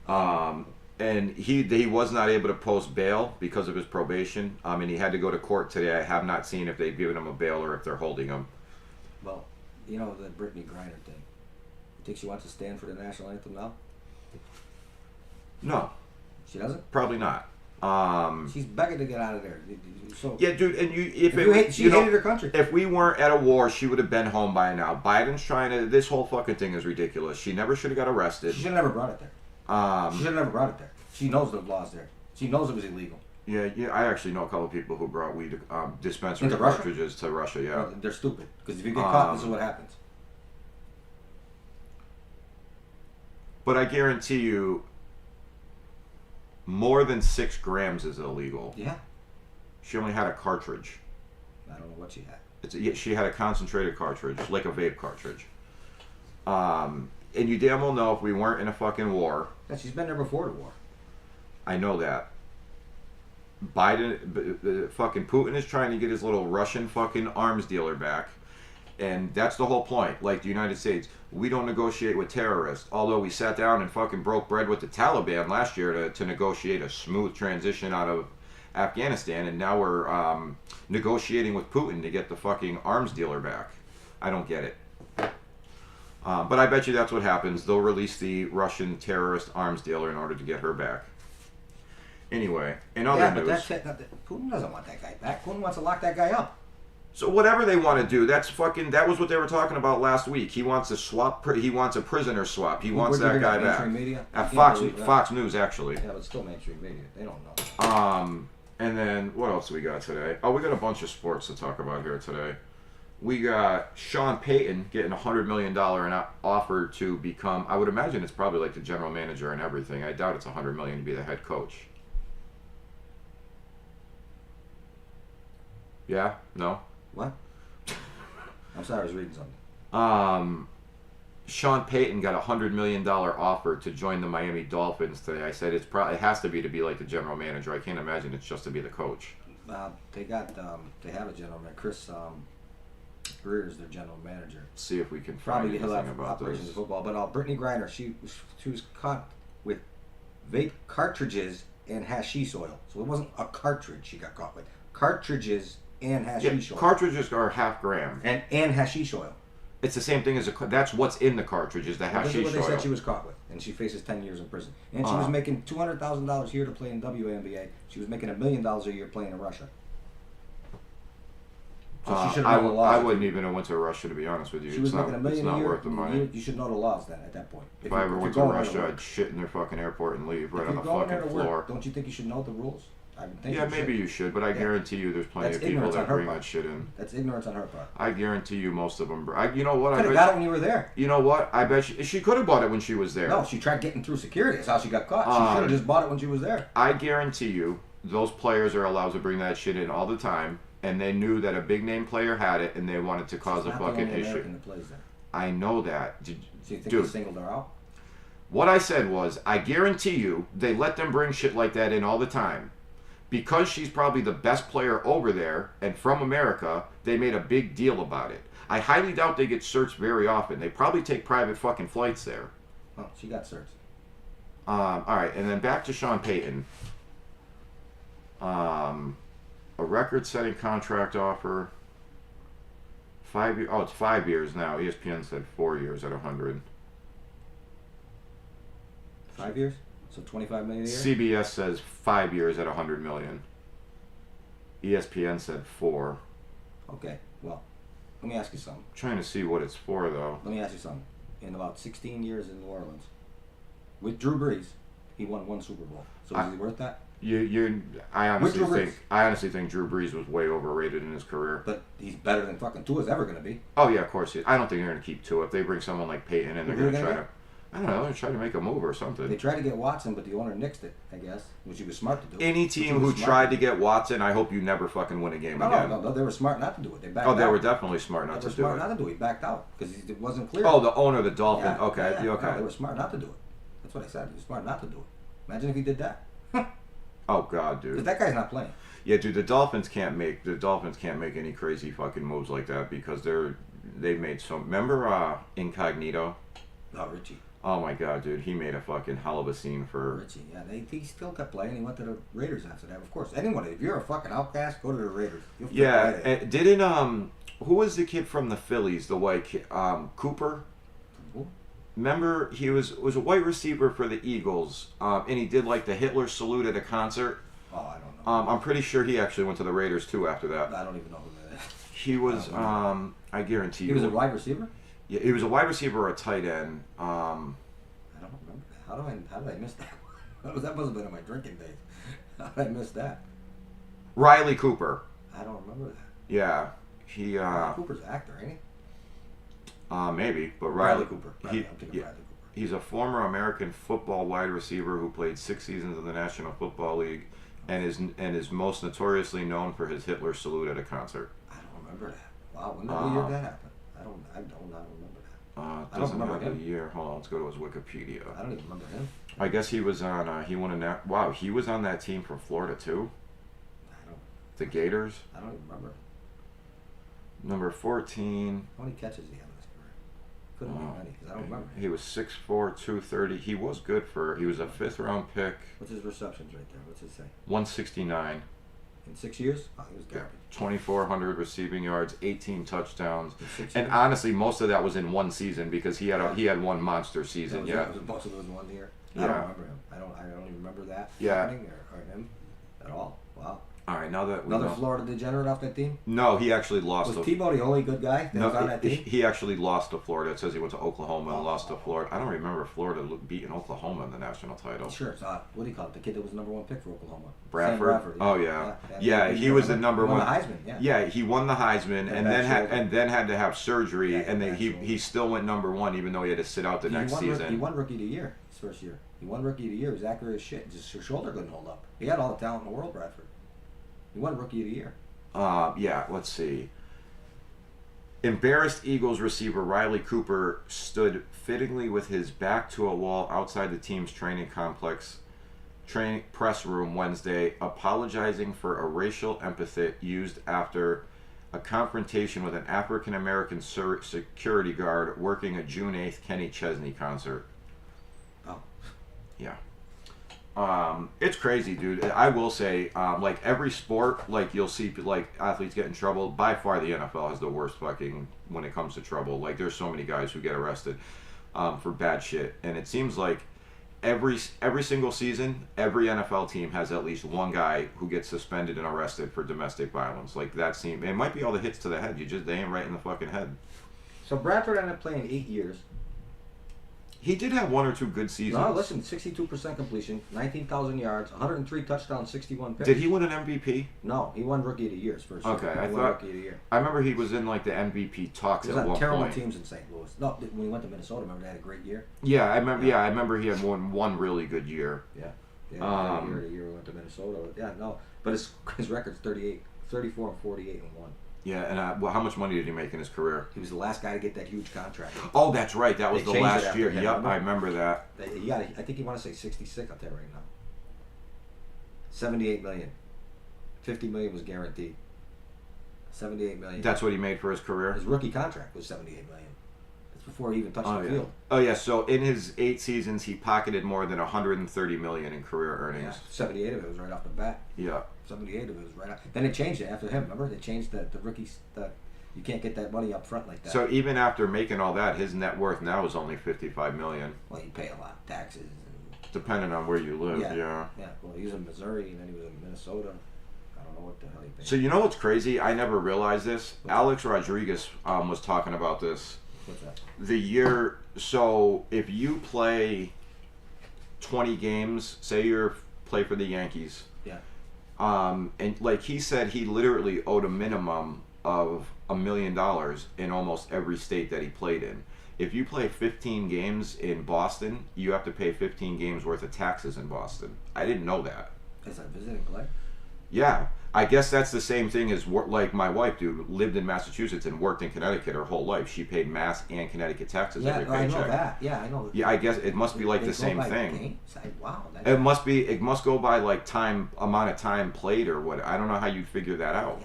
And he was not able to post bail because of his probation. And he had to go to court today. I have not seen if they've given him a bail or if they're holding him. Well, you know the Brittany Griner thing. You think she wants to stand for the national anthem now? No. She doesn't? Probably not. She's begging to get out of there. So, yeah, dude, and she hated her country. If we weren't at a war, she would have been home by now. Biden's trying to. This whole fucking thing is ridiculous. She never should have got arrested. She should have never brought it there. She should have never brought it there. She knows the laws there. She knows it was illegal. Yeah. I actually know a couple of people who brought weed dispensary Into cartridges to Russia. Yeah, well, they're stupid because if you get caught, this is what happens. But I guarantee you, more than 6 grams is illegal. Yeah. She only had a cartridge. I don't know what she had. She had a concentrated cartridge, like a vape cartridge. And you damn well know if we weren't in a fucking war. Yeah, she's been there before the war. I know that. Fucking Putin is trying to get his little Russian fucking arms dealer back. And that's the whole point. Like the United States, we don't negotiate with terrorists. Although we sat down and fucking broke bread with the Taliban last year to negotiate a smooth transition out of Afghanistan. And now we're negotiating with Putin to get the fucking arms dealer back. I don't get it. But I bet you that's what happens. They'll release the Russian terrorist arms dealer in order to get her back. Anyway, in other news... Putin doesn't want that guy back. Putin wants to lock that guy up. So whatever they want to do, that was what they were talking about last week. He wants a swap. He wants a prisoner swap. He wants that guy back. Media? At Fox News, actually. Yeah, but still mainstream media. They don't know. And then what else we got today? Oh, we got a bunch of sports to talk about here today. We got Sean Payton getting $100 million offer to become. I would imagine it's probably like the general manager and everything. I doubt it's $100 million to be the head coach. Yeah? No? What? I'm sorry, I was reading something. Sean Payton got a $100 million offer to join the Miami Dolphins today. I said it has to be like the general manager. I can't imagine it's just to be the coach. They have a general manager. Chris Greer is their general manager. See if we can find anything about operations this. Of football. But Brittany Griner, she was caught with vape cartridges and hashish oil. So it wasn't a cartridge she got caught with. Cartridges and hashish oil. Cartridges are half gram. And hashish oil. It's the same thing as that's what's in the cartridges, the hashish oil. This is what they said she was caught with, and she faces 10 years in prison. And she was making $200,000 here to play in WNBA. She was making $1 million a year playing in Russia. So she should know the laws. I wouldn't even have went to Russia, to be honest with you. She was making $1 million a year. Worth the money. You should know the laws then at that point. If I ever went to Russia, I'd shit in their fucking airport and leave right on the fucking floor. Don't you think you should know the rules? Yeah, maybe you should, but I guarantee you there's plenty of people that bring that shit in. That's ignorance on her part. I guarantee you most of them. You know what? Could have got it when you were there. You know what? I bet she could have bought it when she was there. No, she tried getting through security. That's how she got caught. She should have just bought it when she was there. I guarantee you those players are allowed to bring that shit in all the time, and they knew that a big name player had it, and they wanted to cause a fucking issue. That plays there. I know that. So you think they singled her out? What I said was, I guarantee you they let them bring shit like that in all the time. Because she's probably the best player over there and from America, they made a big deal about it. I highly doubt they get searched very often. They probably take private fucking flights there. Oh, she got searched. All right, and then back to Sean Payton. A record-setting contract offer. 5 years. Oh, it's 5 years now. ESPN said 4 years at 100. 5 years? So $25 million a year? CBS says 5 years at $100 million. ESPN said 4. Okay, well, let me ask you something. I'm trying to see what it's for, though. Let me ask you something. In about 16 years in New Orleans, with Drew Brees, he won 1 Super Bowl. So is he worth that? I honestly think Drew Brees was way overrated in his career. But he's better than fucking Tua's ever going to be. Oh yeah, of course. I don't think they're going to keep Tua. If they bring someone like Peyton in, they're going to try to. I don't know. They're trying to make a move or something. They tried to get Watson, but the owner nixed it, I guess, which he was smart to do. Any team who tried to get Watson, I hope you never fucking win a game again. No, they were smart not to do it. They backed out. They were definitely smart not to do it. He backed out because it wasn't clear. Oh, the owner of the Dolphins. Yeah, okay. No, they were smart not to do it. That's what I said. He was smart not to do it. Imagine if he did that. Oh God, Because dude. that guy's not playing. Yeah, dude. The Dolphins can't make any crazy fucking moves like that because they've made so. Remember Incognito? No, Richie. Oh my God, dude. He made a fucking hell of a scene for. Richie, yeah. He still kept playing. He went to the Raiders after that. Of course, anyone. If you're a fucking outcast, go to the Raiders. You'll fit Yeah, right in. didn't who was the kid from the Phillies? The white kid, Cooper. Who? Remember, he was a white receiver for the Eagles, and he did like the Hitler salute at a concert. Oh, I don't know. I'm pretty sure he actually went to the Raiders too after that. I don't even know who that is. He was, I guarantee He you. was a wide receiver? Yeah, he was a wide receiver or a tight end. I don't remember that. How did I miss that? That must have been in my drinking days. How did I miss that? Riley Cooper. I don't remember that. Yeah, he. Cooper's an actor, ain't he? Maybe, but Bradley Cooper. He, I'm thinking yeah, Bradley Cooper. he's a former American football wide receiver who played 6 seasons in the National Football League, and is most notoriously known for his Hitler salute at a concert. I don't remember that. Wow, what year did that happen? I don't remember that. It I don't doesn't remember have him. the year. Hold on, let's go to his Wikipedia. I don't even remember him. I guess he was on. He won a. Wow, he was on that team for Florida too. The Gators. I don't even remember. Number 14. How many catches did he have in his career? Couldn't be many because I don't remember. He was 6'4", 230. He was good for. He was a 5th round pick. What's his receptions right there? What's it say? 169. In 6 years? Oh, he was Yeah, garbage. 2,400 receiving yards, 18 touchdowns, In 6 and years? honestly, most of that was in one season because he had one monster season. Yeah, Was most of those 1 year? Yeah. I don't remember him. I don't even remember that Yeah. happening or him at all. Wow. All right, now that we Another know. Florida degenerate off that team? No, he actually lost. Was to, Tebow the only good guy that was on that team? he actually lost to Florida. It says he went to Oklahoma and lost to Florida. I don't remember Florida beating Oklahoma in the national title. Sure, it's what do you call it? The kid that was the number 1 pick for Oklahoma. Bradford? Sam Bradford. Oh yeah, he was the number Won one. the Heisman, yeah. Yeah, he won the Heisman and then had to have surgery, Yeah, and then bad shoulder. he still went number 1 even though he had to sit out the next season. He won Rookie of the Year his first year. He won Rookie of the Year. He was accurate as shit. Just his shoulder couldn't hold up. He had all the talent in the world, Bradford. He won Rookie of the Year. Yeah, let's see. Embarrassed Eagles receiver Riley Cooper stood fittingly with his back to a wall outside the team's training press room Wednesday, apologizing for a racial epithet used after a confrontation with an African American security guard working a June 8th Kenny Chesney concert. Oh. Yeah. It's crazy, dude. I will say, like every sport, like you'll see like athletes get in trouble. By far, the NFL has the worst fucking when it comes to trouble. Like there's so many guys who get arrested for bad shit, and it seems like every single season, every NFL team has at least one guy who gets suspended and arrested for domestic violence. Like that seems it might be all the hits to the head. They ain't right in the fucking head. So Bradford ended up playing 8 years. He did have 1 or 2 good seasons. No, listen, 62% completion, 19,000 yards, 103 touchdowns, 61 picks. Did he win an MVP? No, he won Rookie of the Year his first year. Okay, He I won thought. Rookie of the Year. I remember he was in like the MVP talks He was at on one terrible point. teams in St. Louis. No, when he went to Minnesota, remember they had a great year? Yeah, I remember. Yeah, I remember he had one really good year. Yeah. Yeah, the year he went to Minnesota. Yeah, no. But his record's 34 and 48 and 1. Yeah, and well, how much money did he make in his career? He was the last guy to get that huge contract. Oh, that's right. That was They the changed it last after year. him, Yep, remember? I remember that. He got, I think you want to say 66, I'll tell you right now. 78 million. 50 million was guaranteed. 78 million. That's what he made for his career. His rookie contract was 78 million. That's before he even touched the yeah. field. Oh yeah. So in his 8 seasons, he pocketed more than 130 million in career Yeah, earnings. 78 of it was right off the bat. Yeah. 78 of it was right off. Then they changed it after him. Remember, they changed the rookies. You can't get that money up front like that. So even after making all that, his net worth now is only 55 million. Well, you pay a lot of taxes. Depending on where you live. Yeah. Yeah. Well, he was in Missouri and then he was in Minnesota. I don't know what the hell he paid. So you know what's crazy? I never realized this. Alex Rodriguez was talking about this. What's that? The year. So if you play 20 games, say you play for the Yankees. Yeah. And like he said, he literally owed a minimum of $1 million in almost every state that he played in. If you play 15 games in Boston, you have to pay 15 games worth of taxes in Boston. I didn't know that. Is that visiting play? Yeah, I guess that's the same thing as like my wife, dude, lived in Massachusetts and worked in Connecticut her whole life. She paid Mass and Connecticut taxes every I paycheck. know that. Yeah, I know. Yeah, I guess it must be like They the go same by thing. games? Wow. It must be. It must go by like amount of time played or what. I don't know how you figure that out.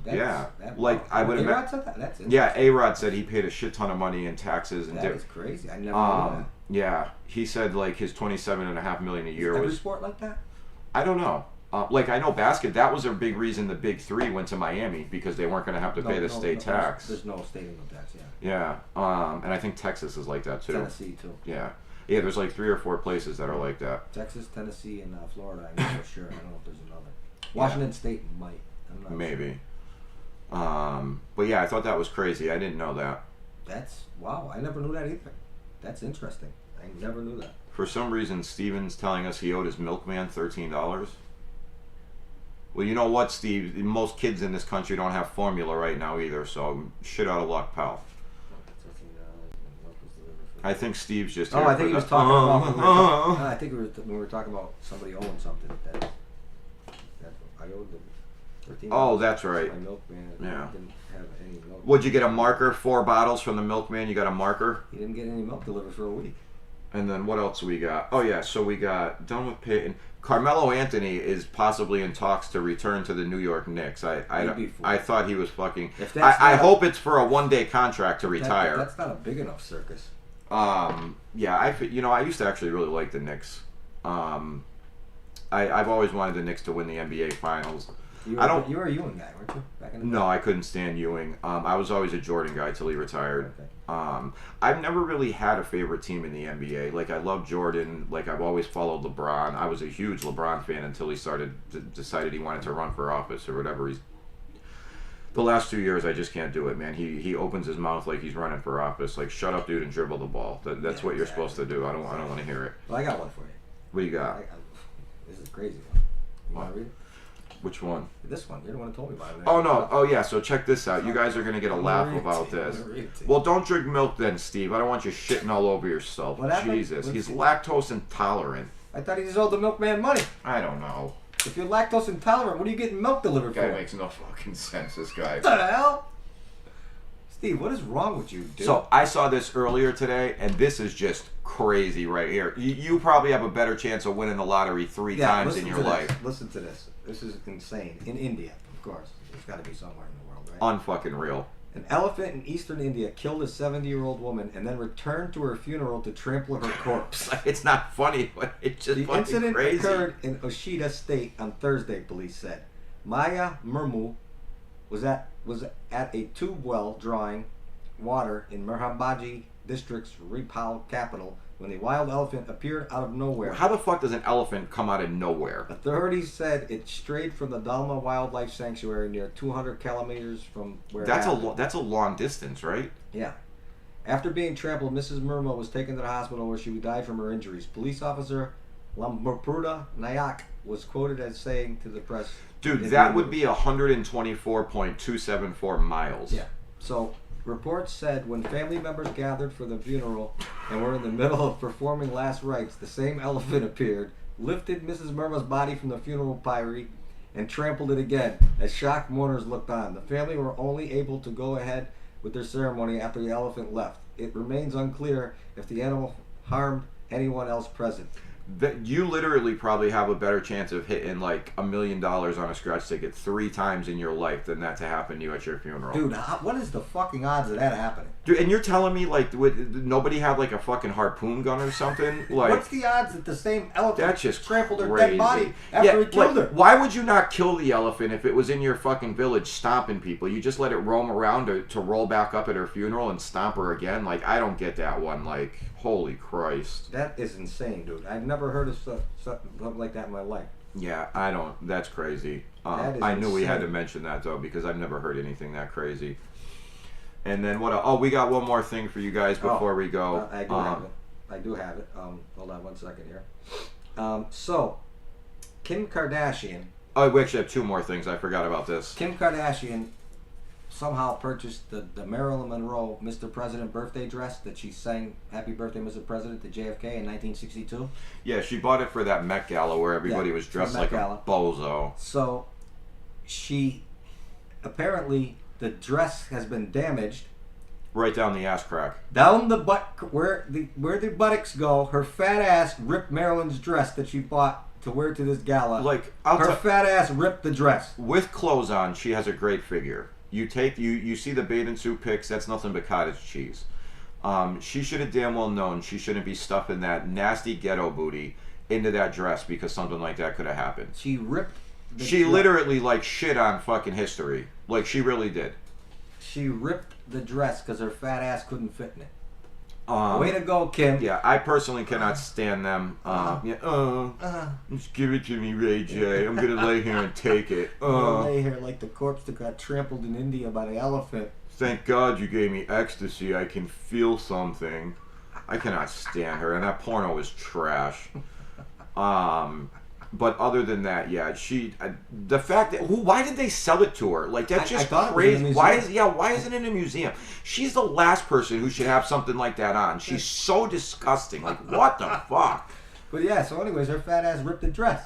Yeah, that's wow. I would A-Rod said that. That's interesting. Yeah, A-Rod said he paid a shit ton of money in taxes and That is crazy. I never knew that. yeah, he said like his $27.5 million a year Is every was. sport like that? I don't know. Like I know basket. That was a big reason the Big Three went to Miami because they weren't going to have to pay the state tax. There's no state income tax. Yeah. Yeah. And I think Texas is like that too. Tennessee too. Yeah. Yeah. There's like 3 or 4 places that are like that. Texas, Tennessee, and Florida. I'm not for sure. I don't know if there's another. Washington State might. I'm not Maybe. Sure. But yeah, I thought that was crazy. I didn't know that. That's wow. I never knew that either. That's interesting. I never knew that. For some reason, Steven's telling us he owed his milkman $13. Well, you know what, Steve? Most kids in this country don't have formula right now either, so shit out of luck, pal. I think Steve's just here. I think he was talking about. I think we were talking about somebody owing something. That I owed them $13. Oh, that's right. My milkman Yeah. didn't have any milk. Would you get a marker? 4 bottles from the milkman. You got a marker. He didn't get any milk delivered for a week. And then what else we got? Oh yeah, so we got done with Peyton. Carmelo Anthony is possibly in talks to return to the New York Knicks. I thought he was fucking. I hope it's for a 1-day contract to retire. That's not a big enough circus. Yeah, I used to actually really like the Knicks. I've always wanted the Knicks to win the NBA Finals. You were a Ewing guy, weren't you? Back in the day? No, I couldn't stand Ewing. I was always a Jordan guy till he retired. Okay. I've never really had a favorite team in the NBA. Like I love Jordan. Like I've always followed LeBron. I was a huge LeBron fan until he decided he wanted to run for office or whatever. The last 2 years, I just can't do it, man. He opens his mouth like he's running for office. Like shut up, dude, and dribble the ball. That's what you're supposed to do. I don't want to hear it. Well, I got one for you. What do you got? This is a crazy one. You want to read it? Which one? This one. You're the one who told me about it. Oh no! Oh yeah! So check this out. You guys are gonna get a laugh about this. Well, don't drink milk then, Steve. I don't want you shitting all over yourself. What happened? Jesus, he's lactose intolerant. I thought he just owed the milkman money. I don't know. If you're lactose intolerant, what are you getting milk delivered Guy for? makes no fucking sense. This guy. What the hell? Steve, what is wrong with you, dude? So I saw this earlier today, and this is just crazy right here. You probably have a better chance of winning the lottery 3 times in your life. Listen to this. This is insane. In India, of course. There's got to be somewhere in the world, right? Unfucking real. An elephant in eastern India killed a 70-year-old woman and then returned to her funeral to trample her corpse. It's not funny, but it's just The fucking incident crazy. occurred in Oshita State on Thursday, police said. Maya Murmu was at a tube well drawing water in Merhambaji district's Ripal capital when a wild elephant appeared out of nowhere. How the fuck does an elephant come out of nowhere? Authorities said it strayed from the Dalma Wildlife Sanctuary near 200 kilometers from where That's it happened. that's a long distance, right? Yeah. After being trampled, Mrs. Murma was taken to the hospital where she died from her injuries. Police officer Lamburpuda Nayak was quoted as saying to the press, Dude, that would be 124.274 miles. Yeah. So, reports said when family members gathered for the funeral and were in the middle of performing last rites, the same elephant appeared, lifted Mrs. Murma's body from the funeral pyre, and trampled it again as shocked mourners looked on. The family were only able to go ahead with their ceremony after the elephant left. It remains unclear if the animal harmed anyone else present. That you literally probably have a better chance of hitting like $1 million on a scratch ticket 3 times in your life than that to happen to you at your funeral. Dude, what is the fucking odds of that happening? Dude, and you're telling me like nobody had like a fucking harpoon gun or something? Like what's the odds that the same elephant that's just trampled her crazy. dead body after he killed her? Why would you not kill the elephant if it was in your fucking village stomping people? You just let it roam around to roll back up at her funeral and stomp her again? Like, I don't get that one. Like, holy Christ. That is insane, dude. I've never heard of something like that in my life. Yeah, I don't. That's crazy. That I is knew we had to insane. mention that, though, because I've never heard anything that crazy. And then what else? Oh, we got one more thing for you guys before we go. I do have it. Hold on one second here. So, Kim Kardashian. Oh, we actually have 2 more things. I forgot about this. Kim Kardashian somehow purchased the Marilyn Monroe Mr. President birthday dress that she sang Happy Birthday, Mr. President to JFK in 1962. Yeah, she bought it for that Met Gala where everybody was dressed Met like Gala. a bozo. So, she apparently the dress has been damaged. Right down the ass crack. Down the butt, where the buttocks go, her fat ass ripped Marilyn's dress that she bought to wear to this gala. Like, her fat ass ripped the dress. With clothes on, she has a great figure. You see the bathing suit pics, that's nothing but cottage cheese. She should have damn well known she shouldn't be stuffing that nasty ghetto booty into that dress because something like that could have happened. She ripped the She literally, like, shit on fucking history. Like, she really did. She ripped the dress because her fat ass couldn't fit in it. Way to go, Kim. Yeah, I personally cannot stand them. Just give it to me, Ray J. I'm gonna lay here and take it. Lay here like the corpse that got trampled in India by the elephant. Thank God you gave me ecstasy. I can feel something. I cannot stand her, and that porno is trash. But other than that, yeah, the fact that why did they sell it to her? Like, that's just crazy. Why isn't it in a museum? She's the last person who should have something like that on. She's so disgusting. Like, what the fuck? But yeah, so anyways, her fat ass ripped the dress.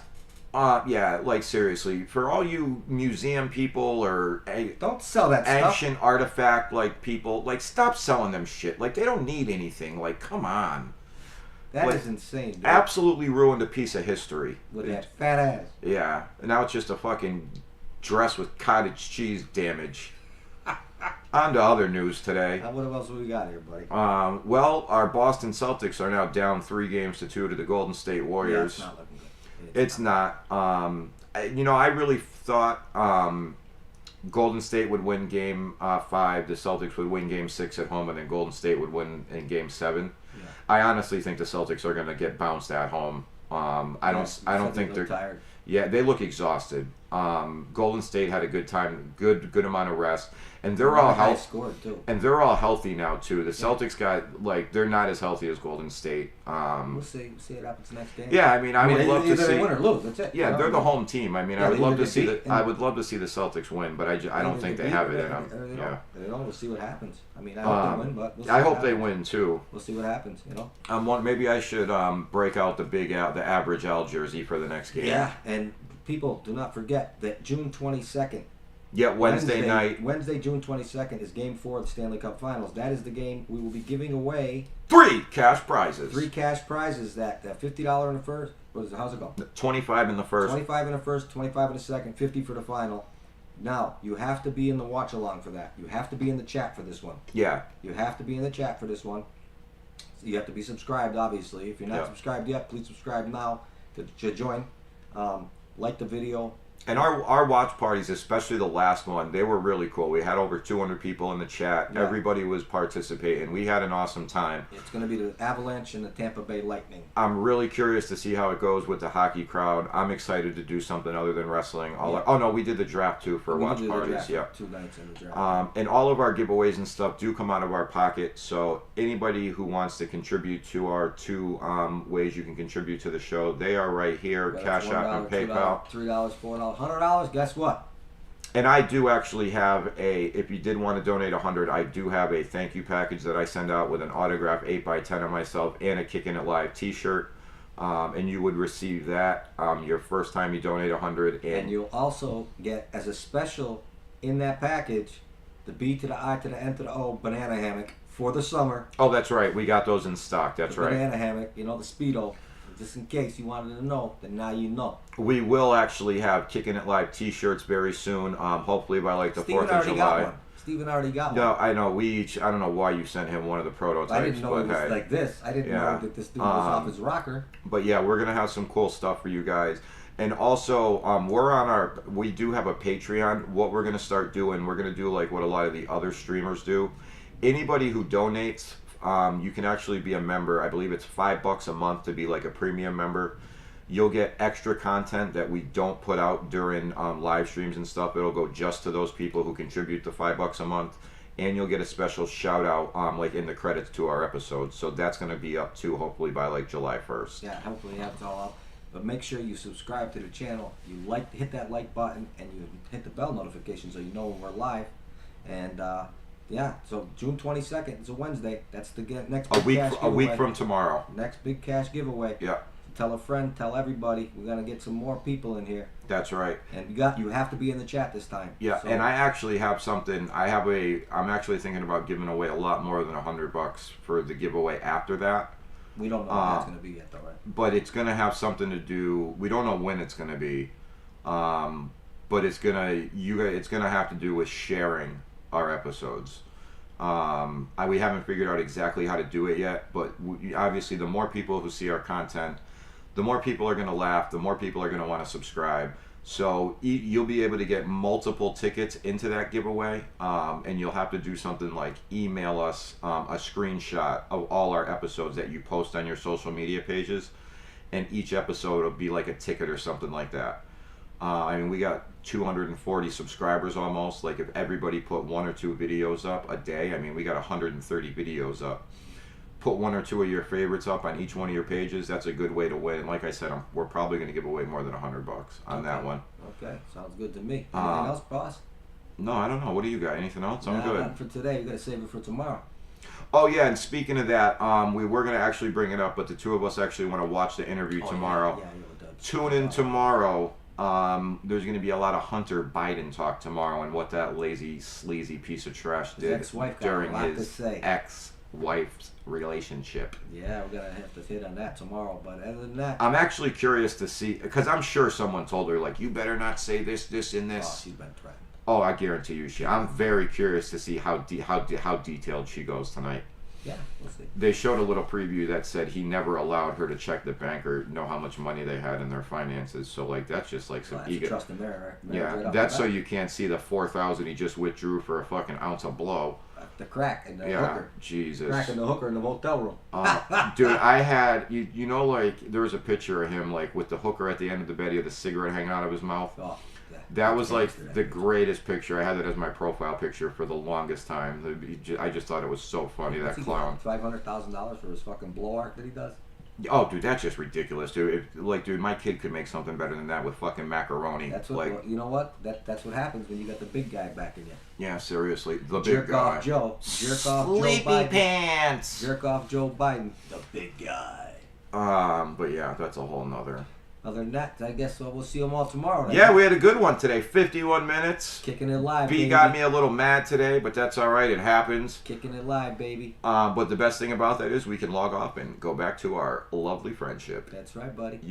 Yeah, like, seriously, for all you museum people or don't sell that ancient artifact like people, like, stop selling them shit. Like, they don't need anything. Like, come on. That is insane, dude. Absolutely ruined a piece of history. With that fat ass. Yeah. And now it's just a fucking dress with cottage cheese damage. On to other news today. What else we got here, buddy? Well, our Boston Celtics are now down 3-2 to the Golden State Warriors. Yeah, it's not looking good. It's not. I really thought Golden State would win Game 5, the Celtics would win Game 6 at home, and then Golden State would win in Game 7. Yeah. I honestly think the Celtics are going to get bounced at home. I don't think they're tired. Yeah, they look exhausted. Golden State had a good time, good amount of rest, and they're all healthy. And they're all healthy now too. The Celtics got they're not as healthy as Golden State. We'll see what happens next game. Yeah, I mean, I would love to see. Either win or lose. That's it. Yeah, they're the home team. I mean, I would love to see I would love to see the Celtics win, but I don't think they have it in them. Yeah, we'll see what happens. I mean, I hope they win, but we'll see I hope they win too. We'll see what happens. Maybe I should break out the average Al jersey for the next game. Yeah, and people, do not forget that June 22nd. Yeah, Wednesday night. Wednesday, June 22nd is Game 4 of the Stanley Cup Finals. That is the game we will be giving away. 3 cash prizes. 3 cash prizes. That $50 in the first. What is it? How's it go? 25 in the first. 25 in the first, 25 in the second, 50 for the final. Now, you have to be in the watch along for that. You have to be in the chat for this one. Yeah. You have to be in the chat for this one. So you have to be subscribed, obviously. If you're not subscribed yet, please subscribe now to join. Like the video. And our watch parties, especially the last one, they were really cool. We had over 200 people in the chat. Yeah. Everybody was participating. We had an awesome time. It's going to be the Avalanche and the Tampa Bay Lightning. I'm really curious to see how it goes with the hockey crowd. I'm excited to do something other than wrestling. We did the draft too for watch parties. Yeah, 2 nights in the draft. And all of our giveaways and stuff do come out of our pocket. So anybody who wants to contribute to our 2 ways you can contribute to the show, they are right here. Cash App and PayPal. $3, $4, $100. Guess what? And I do actually have if you did want to donate $100, I do have a thank you package that I send out with an autographed 8x10 of myself and a Kickin' It Live t-shirt. And you would receive that your first time you donate $100. And you'll also get, as a special in that package, the B to the I to the N to the O banana hammock for the summer. Oh, that's right. We got those in stock. That's right. Banana hammock, the Speedo. Just in case you wanted to know, then now you know. We will actually have Kickin' It Live t-shirts very soon. Hopefully by the 4th of July. Steven already got one. No, I know. I don't know why you sent him one of the prototypes. I didn't know it was like this. I didn't know that this dude was off his rocker. But yeah, we're going to have some cool stuff for you guys. And also, we do have a Patreon. What we're going to start doing, we're going to do like what a lot of the other streamers do. Anybody who donates, you can actually be a member. I believe it's $5 a month to be like a premium member. You'll get extra content that we don't put out during live streams and stuff. It'll go just to those people who contribute the $5 a month, and you'll get a special shout out like in the credits to our episodes. So that's going to be up too, hopefully by like July 1st. Yeah, hopefully that's all up. But make sure you subscribe to the channel. You hit that like button, and you hit the bell notification so you know when we're live. And yeah, so June 22nd is a Wednesday. That's the next big cash giveaway. A week from tomorrow. Next big cash giveaway. Yeah. tell a friend, tell everybody. We're gonna get some more people in here. That's right. And you have to be in the chat this time. Yeah, So, and I actually have something. I'm actually thinking about giving away a lot more than $100 for the giveaway after that. we don't know what that's gonna be yet, though, right? But it's gonna have something to do. We don't know when it's gonna be, but it's gonna have to do with sharing our episodes. We haven't figured out exactly how to do it yet, but obviously the more people who see our content, the more people are going to laugh, the more people are going to want to subscribe. So you'll be able to get multiple tickets into that giveaway, and you'll have to do something like email us a screenshot of all our episodes that you post on your social media pages, and each episode will be like a ticket or something like that. I mean, we got 240 subscribers almost. Like, if everybody put 1 or 2 videos up a day, I mean, we got 130 videos up. Put 1 or 2 of your favorites up on each one of your pages. That's a good way to win. Like I said, we're probably going to give away more than $100 on that one. Okay, sounds good to me. Anything else, boss? No, I don't know. What do you got? Anything else? I'm good. Not for today. You got to save it for tomorrow. Oh yeah, and speaking of that, we were going to actually bring it up, but the two of us actually want to watch the interview tomorrow. Yeah, Tune in tomorrow. There's going to be a lot of Hunter Biden talk tomorrow and what that lazy, sleazy piece of trash did during his ex-wife's relationship. Yeah, we're going to have to hit on that tomorrow, but other than that... I'm actually curious to see, because I'm sure someone told her, like, you better not say this, and this. Oh, she's been threatened. Oh, I guarantee you I'm very curious to see how detailed she goes tonight. Yeah, we'll see. They showed a little preview that said he never allowed her to check the bank or know how much money they had in their finances. So, like, that's just like some ego. Trust in there, right? Yeah, that's so you can't see the $4,000 he just withdrew for a fucking ounce of blow. The crack in the hooker. Jesus. Crack in the hooker in the motel room. Dude, I had you know, like, there was a picture of him, like, with the hooker at the end of the bed. He had the cigarette hanging out of his mouth. Oh. That was like the greatest picture. I had it as my profile picture for the longest time. I just thought it was so funny, that clown. $500,000 for his fucking blow art that he does? Oh, dude, that's just ridiculous, dude. Dude, my kid could make something better than that with fucking macaroni. That's what, like, you know what? That's what happens when you got the big guy backing you. Yeah, seriously, the jerk big guy. Off Joe. Jerk off Sleepy Joe Biden. Pants. Jerk off Joe Biden. The big guy. But yeah, that's a whole nother. Other than that, I guess we'll see them all tomorrow. Yeah, we had a good one today. 51 minutes. Kicking it live, B baby. got me a little mad today, but that's all right. It happens. Kicking it live, baby. But the best thing about that is we can log off and go back to our lovely friendship. That's right, buddy.